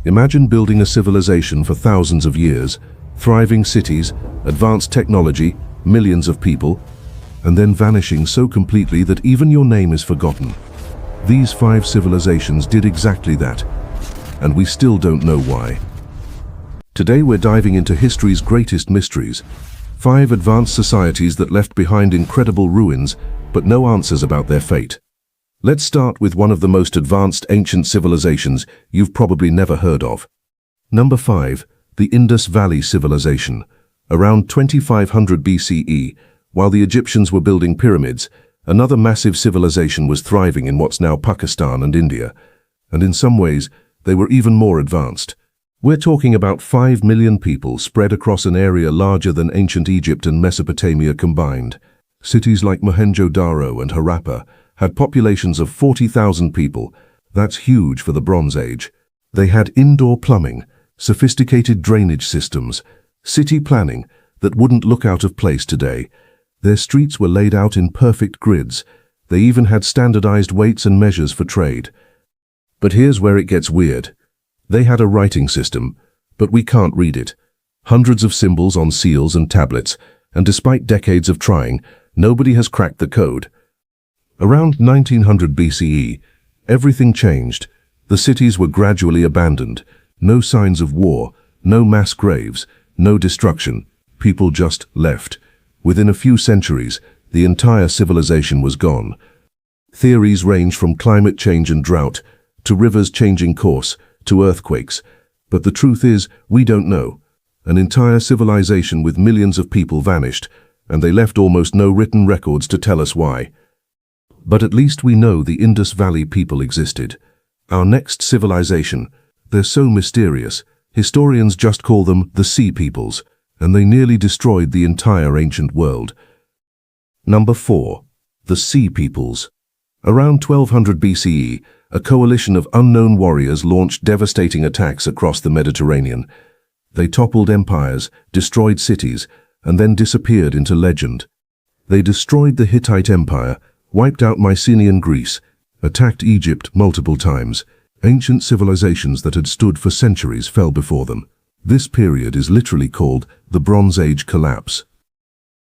Imagine building a civilization for thousands of years, thriving cities, advanced technology, millions of people, and then vanishing so completely that even your name is forgotten. These 5 civilizations did exactly that, and we still don't know why. Today we're diving into history's greatest mysteries, 5 advanced societies that left behind incredible ruins, but no answers about their fate. Let's start with one of the most advanced ancient civilizations you've probably never heard of. Number 5, the Indus Valley Civilization. Around 2500 BCE, while the Egyptians were building pyramids, another massive civilization was thriving in what's now Pakistan and India, and in some ways, they were even more advanced. We're talking about 5 million people spread across an area larger than ancient Egypt and Mesopotamia combined. Cities like Mohenjo-Daro and Harappa had populations of 40,000 people. That's huge for the Bronze Age. They had indoor plumbing, sophisticated drainage systems, city planning that wouldn't look out of place today. Their streets were laid out in perfect grids. They even had standardized weights and measures for trade. But here's where it gets weird. They had a writing system, but we can't read it. Hundreds of symbols on seals and tablets, and despite decades of trying, nobody has cracked the code. Around 1900 BCE, everything changed. The cities were gradually abandoned. No signs of war, no mass graves, no destruction. People just left. Within a few centuries, the entire civilization was gone. Theories range from climate change and drought, to rivers changing course, to earthquakes. But the truth is, we don't know. An entire civilization with millions of people vanished, and they left almost no written records to tell us why. But at least we know the Indus Valley people existed. Our next civilization, they're so mysterious, historians just call them the Sea Peoples, and they nearly destroyed the entire ancient world. Number 4, the Sea Peoples. Around 1200 BCE, a coalition of unknown warriors launched devastating attacks across the Mediterranean. They toppled empires, destroyed cities, and then disappeared into legend. They destroyed the Hittite Empire, wiped out Mycenaean Greece, attacked Egypt multiple times. Ancient civilizations that had stood for centuries fell before them. This period is literally called the Bronze Age collapse.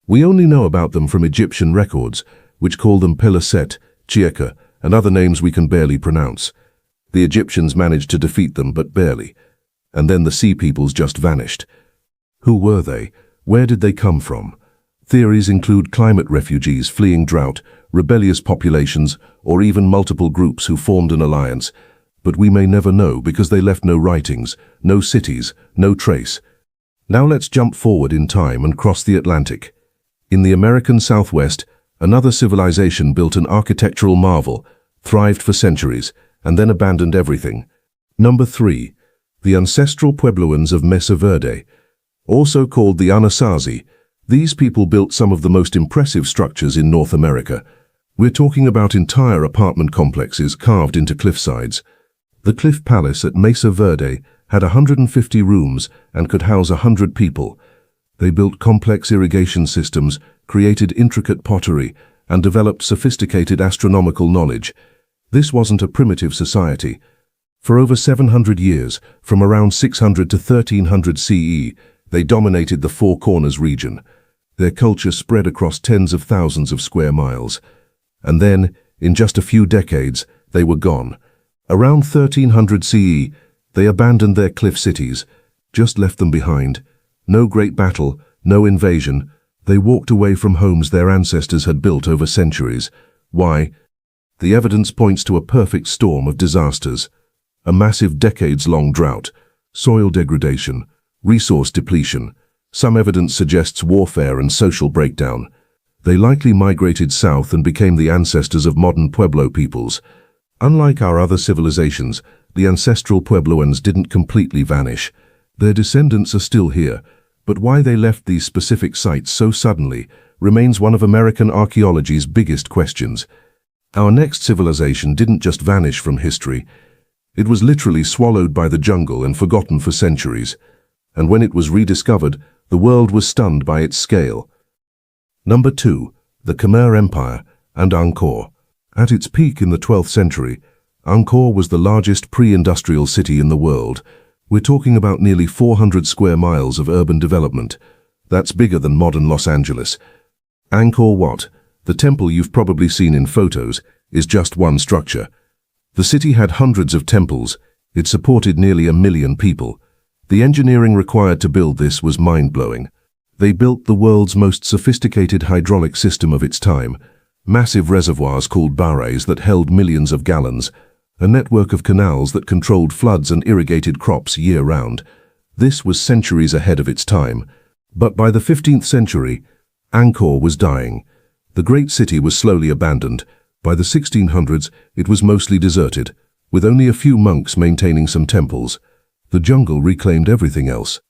We only know about them from Egyptian records, which call them Peliset, Chieka, and other names we can barely pronounce. The Egyptians managed to defeat them, but barely. And then the Sea Peoples just vanished. Who were they? Where did they come from? Theories include climate refugees fleeing drought, rebellious populations, or even multiple groups who formed an alliance. But we may never know because they left no writings, no cities, no trace. Now let's jump forward in time and cross the Atlantic. In the American Southwest, another civilization built an architectural marvel, thrived for centuries, and then abandoned everything. Number 3, the Ancestral Puebloans of Mesa Verde. Also called the Anasazi, these people built some of the most impressive structures in North America. We're talking about entire apartment complexes carved into cliffsides. The Cliff Palace at Mesa Verde had 150 rooms and could house 100 people. They built complex irrigation systems, created intricate pottery, and developed sophisticated astronomical knowledge. This wasn't a primitive society. For over 700 years, from around 600 to 1300 CE, they dominated the Four Corners region. Their culture spread across tens of thousands of square miles. And then, in just a few decades, they were gone. Around 1300 CE, they abandoned their cliff cities, just left them behind. No great battle, no invasion. They walked away from homes their ancestors had built over centuries. Why? The evidence points to a perfect storm of disasters. A massive decades-long drought, soil degradation, resource depletion. Some evidence suggests warfare and social breakdown. They likely migrated south and became the ancestors of modern Pueblo peoples. Unlike our other civilizations, the Ancestral Puebloans didn't completely vanish. Their descendants are still here, but why they left these specific sites so suddenly remains one of American archaeology's biggest questions. Our next civilization didn't just vanish from history. It was literally swallowed by the jungle and forgotten for centuries. And when it was rediscovered, the world was stunned by its scale. Number 2, the Khmer Empire and Angkor. At its peak in the 12th century, Angkor was the largest pre-industrial city in the world, We're talking about nearly 400 square miles of urban development. That's bigger than modern Los Angeles. Angkor Wat, the temple you've probably seen in photos, is just one structure. The city had hundreds of temples. It supported nearly 1 million people. The engineering required to build this was mind-blowing. They built the world's most sophisticated hydraulic system of its time, massive reservoirs called bares that held millions of gallons, a network of canals that controlled floods and irrigated crops year-round. This was centuries ahead of its time. But by the 15th century, Angkor was dying. The great city was slowly abandoned. By the 1600s, it was mostly deserted, with only a few monks maintaining some temples. The jungle reclaimed everything else.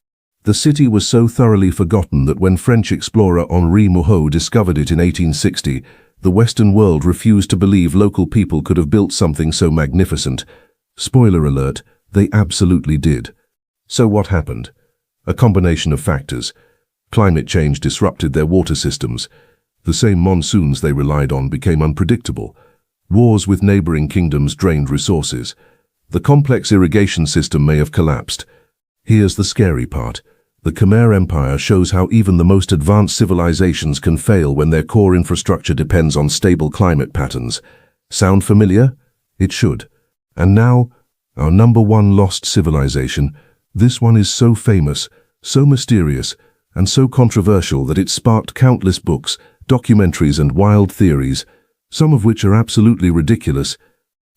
The city was so thoroughly forgotten that when French explorer Henri Mouhot discovered it in 1860, the Western world refused to believe local people could have built something so magnificent. Spoiler alert, they absolutely did. So what happened? A combination of factors. Climate change disrupted their water systems. The same monsoons they relied on became unpredictable. Wars with neighboring kingdoms drained resources. The complex irrigation system may have collapsed. Here's the scary part. The Khmer Empire shows how even the most advanced civilizations can fail when their core infrastructure depends on stable climate patterns. Sound familiar? It should. And now, our #1 lost civilization. This one is so famous, so mysterious, and so controversial that it sparked countless books, documentaries, and wild theories, some of which are absolutely ridiculous.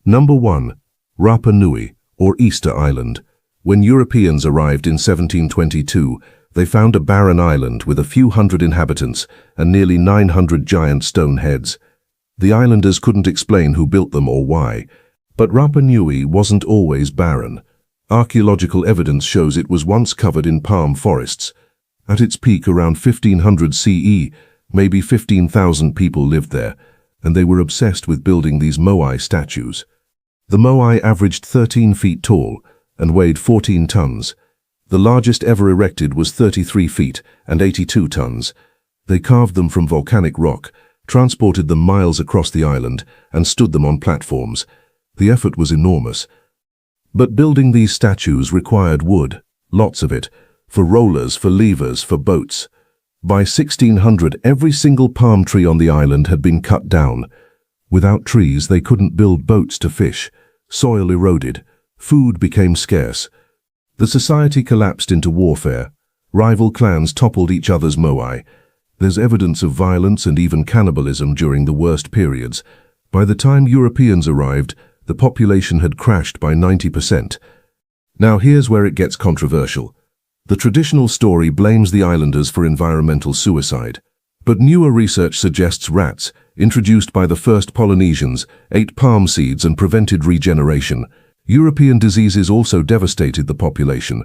#1. Rapa Nui, or Easter Island. When Europeans arrived in 1722, they found a barren island with a few hundred inhabitants and nearly 900 giant stone heads. The islanders couldn't explain who built them or why, but Rapa Nui wasn't always barren. Archaeological evidence shows it was once covered in palm forests. At its peak around 1500 CE, maybe 15,000 people lived there, and they were obsessed with building these moai statues. The moai averaged 13 feet tall and weighed 14 tons. The largest ever erected was 33 feet and 82 tons. They carved them from volcanic rock, transported them miles across the island, and stood them on platforms. The effort was enormous. But building these statues required wood, lots of it, for rollers, for levers, for boats. By 1600, every single palm tree on the island had been cut down. Without trees, they couldn't build boats to fish. Soil eroded. Food became scarce. The society collapsed into warfare. Rival clans toppled each other's moai. There's evidence of violence and even cannibalism during the worst periods. By the time Europeans arrived, the population had crashed by 90%. Now here's where it gets controversial. The traditional story blames the islanders for environmental suicide. But newer research suggests rats, introduced by the first Polynesians, ate palm seeds and prevented regeneration. European diseases also devastated the population.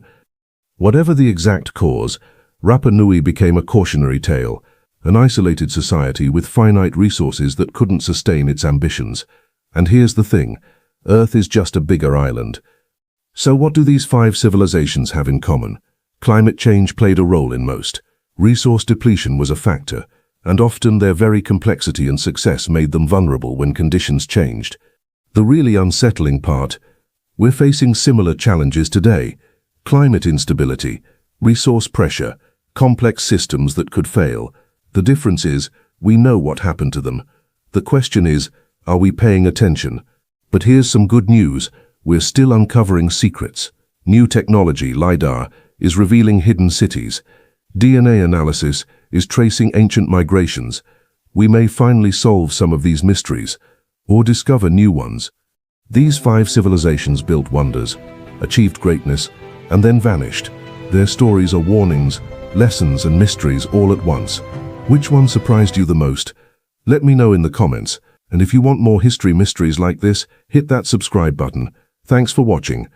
Whatever the exact cause, Rapa Nui became a cautionary tale, an isolated society with finite resources that couldn't sustain its ambitions. And here's the thing, Earth is just a bigger island. So what do these 5 civilizations have in common? Climate change played a role in most. Resource depletion was a factor, and often their very complexity and success made them vulnerable when conditions changed. The really unsettling part, we're facing similar challenges today. Climate instability, resource pressure, complex systems that could fail. The difference is, we know what happened to them. The question is, are we paying attention? But here's some good news. We're still uncovering secrets. New technology, LiDAR, is revealing hidden cities. DNA analysis is tracing ancient migrations. We may finally solve some of these mysteries, or discover new ones. These 5 civilizations built wonders, achieved greatness, and then vanished. Their stories are warnings, lessons, and mysteries all at once. Which one surprised you the most? Let me know in the comments. And if you want more history mysteries like this, hit that subscribe button. Thanks for watching.